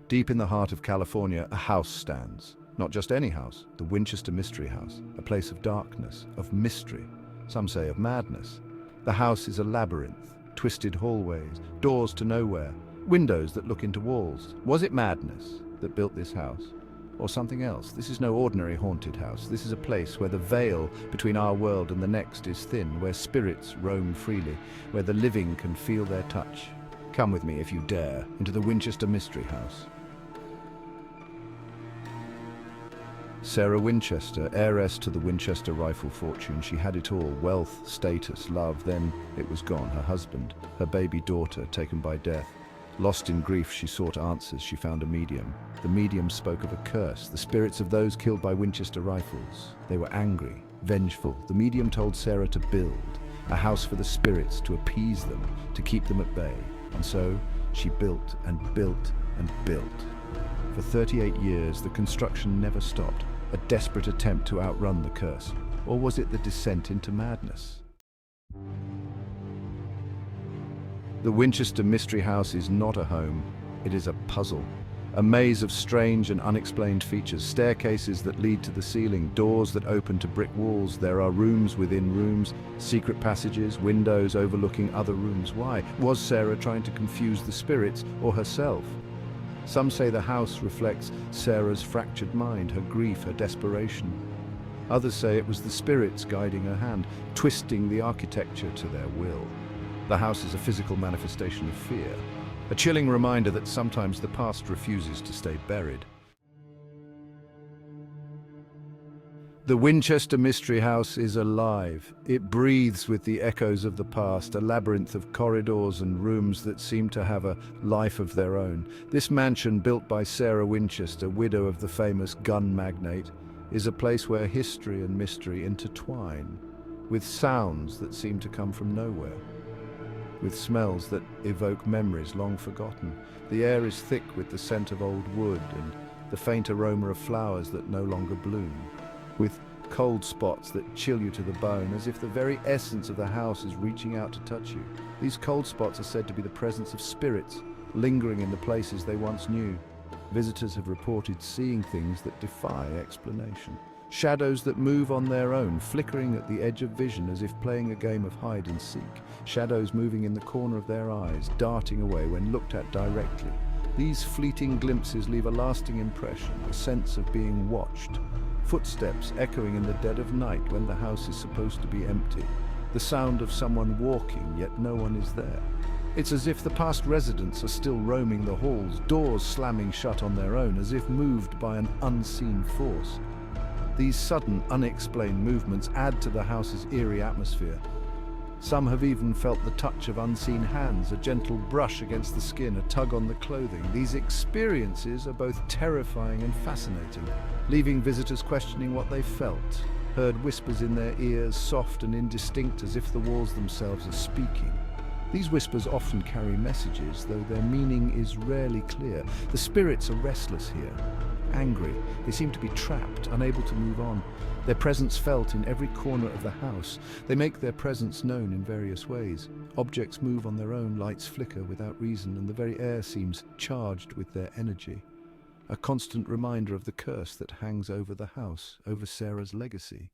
Deep in the heart of California, a house stands. Not just any house, the Winchester Mystery House, a place of darkness, of mystery, some say of madness. The house is a labyrinth, twisted hallways, doors to nowhere, windows that look into walls. Was it madness that built this house? Or something else? This is no ordinary haunted house. This is a place where the veil between our world and the next is thin, where spirits roam freely, where the living can feel their touch. Come with me, if you dare, into the Winchester Mystery House. Sarah Winchester, heiress to the Winchester rifle fortune, she had it all: wealth, status, love. Then it was gone. Her husband, her baby daughter, taken by death. Lost in grief, she sought answers. She found a medium. The medium spoke of a curse, the spirits of those killed by Winchester rifles. They were angry, vengeful. The medium told Sarah to build a house for the spirits, to appease them, to keep them at bay. And so she built and built and built. For 38 years, the construction never stopped, a desperate attempt to outrun the curse. Or was it the descent into madness? The Winchester Mystery House is not a home, it is a puzzle. A maze of strange and unexplained features, staircases that lead to the ceiling, doors that open to brick walls. There are rooms within rooms, secret passages, windows overlooking other rooms. Why? Was Sarah trying to confuse the spirits or herself? Some say the house reflects Sarah's fractured mind, her grief, her desperation. Others say it was the spirits guiding her hand, twisting the architecture to their will. The house is a physical manifestation of fear, a chilling reminder that sometimes the past refuses to stay buried. The Winchester Mystery House is alive. It breathes with the echoes of the past, a labyrinth of corridors and rooms that seem to have a life of their own. This mansion, built by Sarah Winchester, widow of the famous gun magnate, is a place where history and mystery intertwine, with sounds that seem to come from nowhere, with smells that evoke memories long forgotten. The air is thick with the scent of old wood and the faint aroma of flowers that no longer bloom, with cold spots that chill you to the bone, as if the very essence of the house is reaching out to touch you. These cold spots are said to be the presence of spirits lingering in the places they once knew. Visitors have reported seeing things that defy explanation. Shadows that move on their own, flickering at the edge of vision as if playing a game of hide and seek. Shadows moving in the corner of their eyes, darting away when looked at directly. These fleeting glimpses leave a lasting impression, a sense of being watched. Footsteps echoing in the dead of night when the house is supposed to be empty. The sound of someone walking, yet no one is there. It's as if the past residents are still roaming the halls, doors slamming shut on their own, as if moved by an unseen force. These sudden, unexplained movements add to the house's eerie atmosphere. Some have even felt the touch of unseen hands, a gentle brush against the skin, a tug on the clothing. These experiences are both terrifying and fascinating, leaving visitors questioning what they felt. Heard whispers in their ears, soft and indistinct, as if the walls themselves are speaking. These whispers often carry messages, though their meaning is rarely clear. The spirits are restless here, angry. They seem to be trapped, unable to move on. Their presence felt in every corner of the house. They make their presence known in various ways. Objects move on their own, lights flicker without reason, and the very air seems charged with their energy. A constant reminder of the curse that hangs over the house, over Sarah's legacy.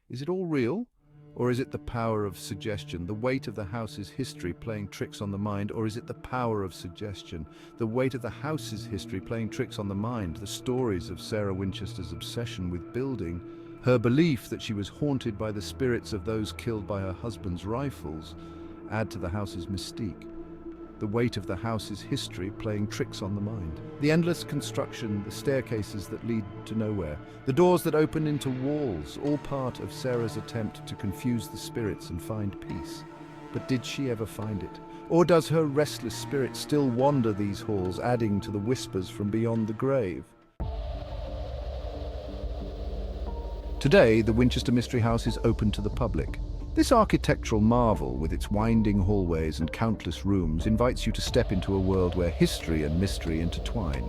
Is it all real? Or is it the power of suggestion, the weight of the house's history playing tricks on the mind? Or is it the power of suggestion, the weight of the house's history playing tricks on the mind? The stories of Sarah Winchester's obsession with building, her belief that she was haunted by the spirits of those killed by her husband's rifles, add to the house's mystique. The weight of the house's history playing tricks on the mind. The endless construction, the staircases that lead to nowhere, the doors that open into walls, all part of Sarah's attempt to confuse the spirits and find peace. But did she ever find it? Or does her restless spirit still wander these halls, adding to the whispers from beyond the grave? Today, the Winchester Mystery House is open to the public. This architectural marvel, with its winding hallways and countless rooms, invites you to step into a world where history and mystery intertwine.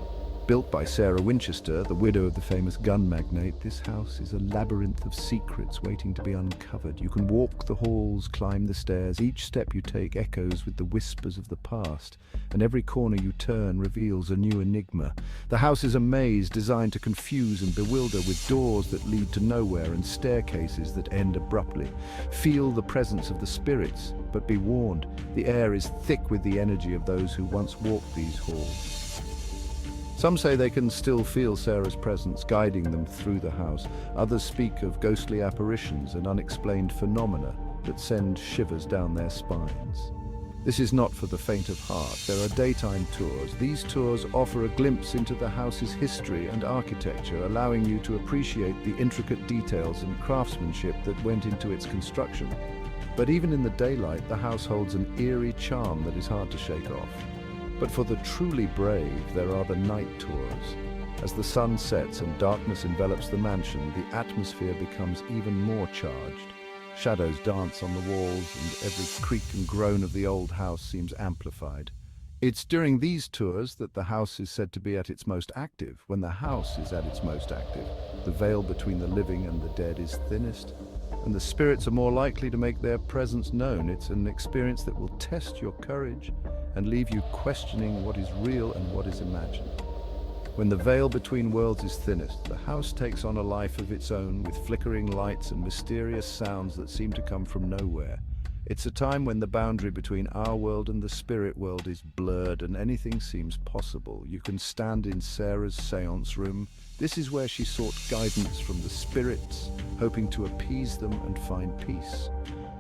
Built by Sarah Winchester, the widow of the famous gun magnate, this house is a labyrinth of secrets waiting to be uncovered. You can walk the halls, climb the stairs. Each step you take echoes with the whispers of the past, and every corner you turn reveals a new enigma. The house is a maze designed to confuse and bewilder, with doors that lead to nowhere and staircases that end abruptly. Feel the presence of the spirits, but be warned, the air is thick with the energy of those who once walked these halls. Some say they can still feel Sarah's presence guiding them through the house. Others speak of ghostly apparitions and unexplained phenomena that send shivers down their spines. This is not for the faint of heart. There are daytime tours. These tours offer a glimpse into the house's history and architecture, allowing you to appreciate the intricate details and craftsmanship that went into its construction. But even in the daylight, the house holds an eerie charm that is hard to shake off. But for the truly brave, there are the night tours. As the sun sets and darkness envelops the mansion, the atmosphere becomes even more charged. Shadows dance on the walls, and every creak and groan of the old house seems amplified. It's during these tours that the house is said to be at its most active. When the house is at its most active, the veil between the living and the dead is thinnest, and the spirits are more likely to make their presence known. It's an experience that will test your courage and leave you questioning what is real and what is imagined. When the veil between worlds is thinnest, the house takes on a life of its own, with flickering lights and mysterious sounds that seem to come from nowhere. It's a time when the boundary between our world and the spirit world is blurred and anything seems possible. You can stand in Sarah's seance room. This is where she sought guidance from the spirits, hoping to appease them and find peace.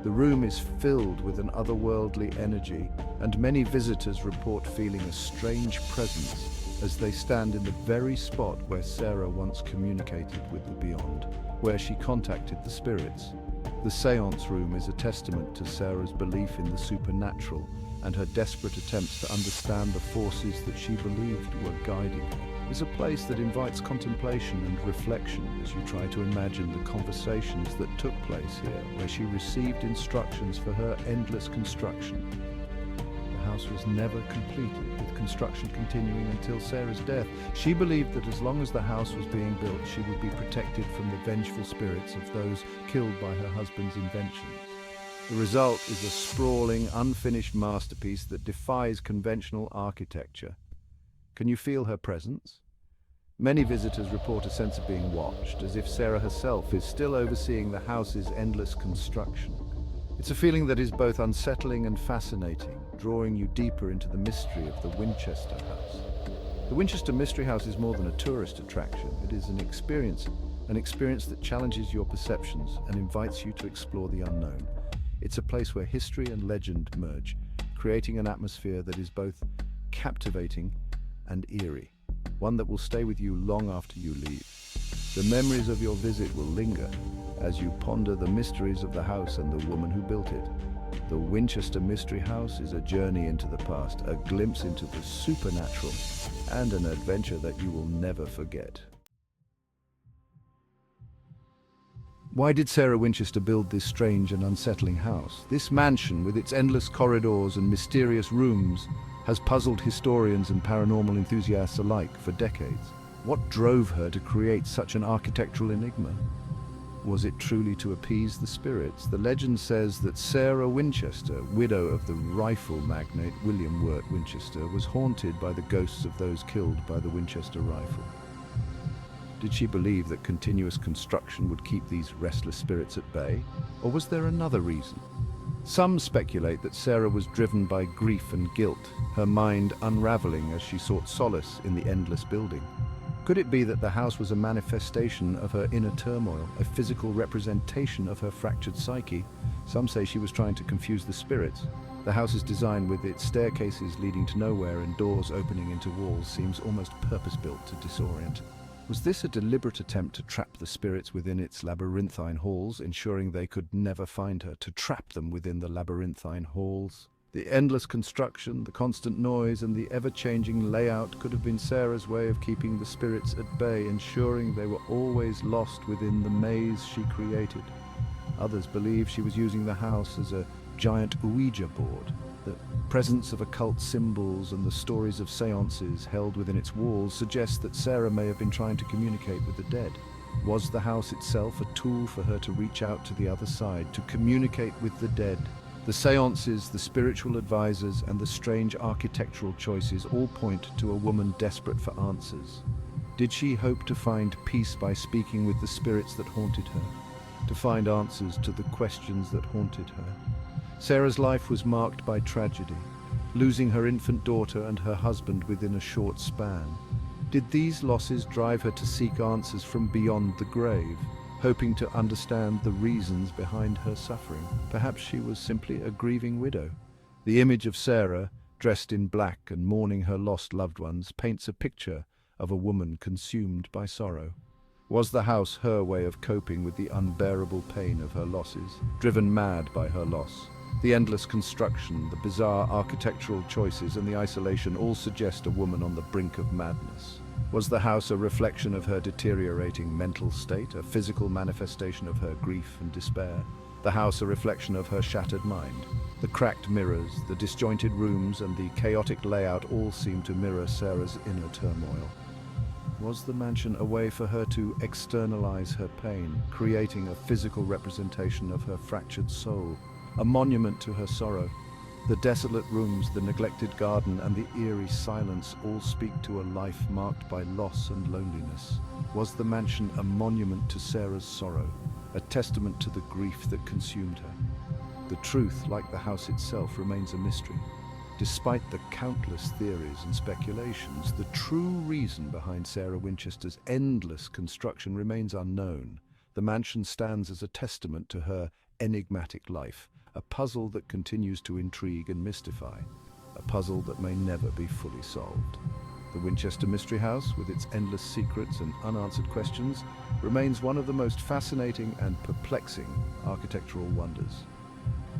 The room is filled with an otherworldly energy, and many visitors report feeling a strange presence as they stand in the very spot where Sarah once communicated with the beyond, where she contacted the spirits. The seance room is a testament to Sarah's belief in the supernatural and her desperate attempts to understand the forces that she believed were guiding her. It's a place that invites contemplation and reflection as you try to imagine the conversations that took place here, where she received instructions for her endless construction. The house was never completed, with construction continuing until Sarah's death. She believed that as long as the house was being built, she would be protected from the vengeful spirits of those killed by her husband's inventions. The result is a sprawling, unfinished masterpiece that defies conventional architecture. Can you feel her presence? Many visitors report a sense of being watched, as if Sarah herself is still overseeing the house's endless construction. It's a feeling that is both unsettling and fascinating, drawing you deeper into the mystery of the Winchester House. The Winchester Mystery House is more than a tourist attraction. It is an experience that challenges your perceptions and invites you to explore the unknown. It's a place where history and legend merge, creating an atmosphere that is both captivating and eerie, one that will stay with you long after you leave. The memories of your visit will linger as you ponder the mysteries of the house and the woman who built it. The Winchester Mystery House is a journey into the past, a glimpse into the supernatural, and an adventure that you will never forget. Why did Sarah Winchester build this strange and unsettling house? This mansion, with its endless corridors and mysterious rooms, has puzzled historians and paranormal enthusiasts alike for decades. What drove her to create such an architectural enigma? Was it truly to appease the spirits? The legend says that Sarah Winchester, widow of the rifle magnate William Wirt Winchester, was haunted by the ghosts of those killed by the Winchester rifle. Did she believe that continuous construction would keep these restless spirits at bay? Or was there another reason? Some speculate that Sarah was driven by grief and guilt, her mind unraveling as she sought solace in the endless building. Could it be that the house was a manifestation of her inner turmoil, a physical representation of her fractured psyche? Some say she was trying to confuse the spirits. The house's design, with its staircases leading to nowhere and doors opening into walls, seems almost purpose-built to disorient. Was this a deliberate attempt to trap the spirits within its labyrinthine halls, ensuring they could never find her, to trap them within the labyrinthine halls? The endless construction, the constant noise, and the ever-changing layout could have been Sarah's way of keeping the spirits at bay, ensuring they were always lost within the maze she created. Others believe she was using the house as a giant Ouija board, The presence of occult symbols and the stories of seances held within its walls suggest that Sarah may have been trying to communicate with the dead. Was the house itself a tool for her to reach out to the other side, to communicate with the dead? The seances, the spiritual advisors, and the strange architectural choices all point to a woman desperate for answers. Did she hope to find peace by speaking with the spirits that haunted her, to find answers to the questions that haunted her? Sarah's life was marked by tragedy, losing her infant daughter and her husband within a short span. Did these losses drive her to seek answers from beyond the grave, hoping to understand the reasons behind her suffering? Perhaps she was simply a grieving widow. The image of Sarah, dressed in black and mourning her lost loved ones, paints a picture of a woman consumed by sorrow. Was the house her way of coping with the unbearable pain of her losses, driven mad by her loss? The endless construction, the bizarre architectural choices, and the isolation all suggest a woman on the brink of madness. Was the house a reflection of her deteriorating mental state, a physical manifestation of her grief and despair? The house a reflection of her shattered mind? The cracked mirrors, the disjointed rooms, and the chaotic layout all seem to mirror Sarah's inner turmoil. Was the mansion a way for her to externalize her pain, creating a physical representation of her fractured soul, a monument to her sorrow? The desolate rooms, the neglected garden, and the eerie silence all speak to a life marked by loss and loneliness. Was the mansion a monument to Sarah's sorrow, a testament to the grief that consumed her? The truth, like the house itself, remains a mystery. Despite the countless theories and speculations, the true reason behind Sarah Winchester's endless construction remains unknown. The mansion stands as a testament to her enigmatic life, a puzzle that continues to intrigue and mystify, a puzzle that may never be fully solved. The Winchester Mystery House, with its endless secrets and unanswered questions, remains one of the most fascinating and perplexing architectural wonders.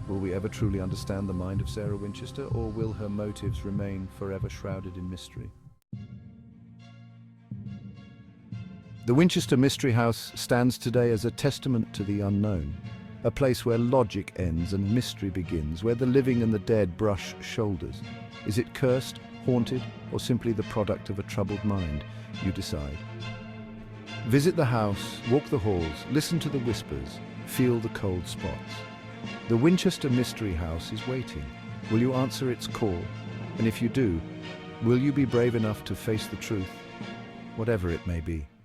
Will we ever truly understand the mind of Sarah Winchester, or will her motives remain forever shrouded in mystery? The Winchester Mystery House stands today as a testament to the unknown, a place where logic ends and mystery begins, where the living and the dead brush shoulders. Is it cursed, haunted, or simply the product of a troubled mind? You decide. Visit the house, walk the halls, listen to the whispers, feel the cold spots. The Winchester Mystery House is waiting. Will you answer its call? And if you do, will you be brave enough to face the truth, whatever it may be?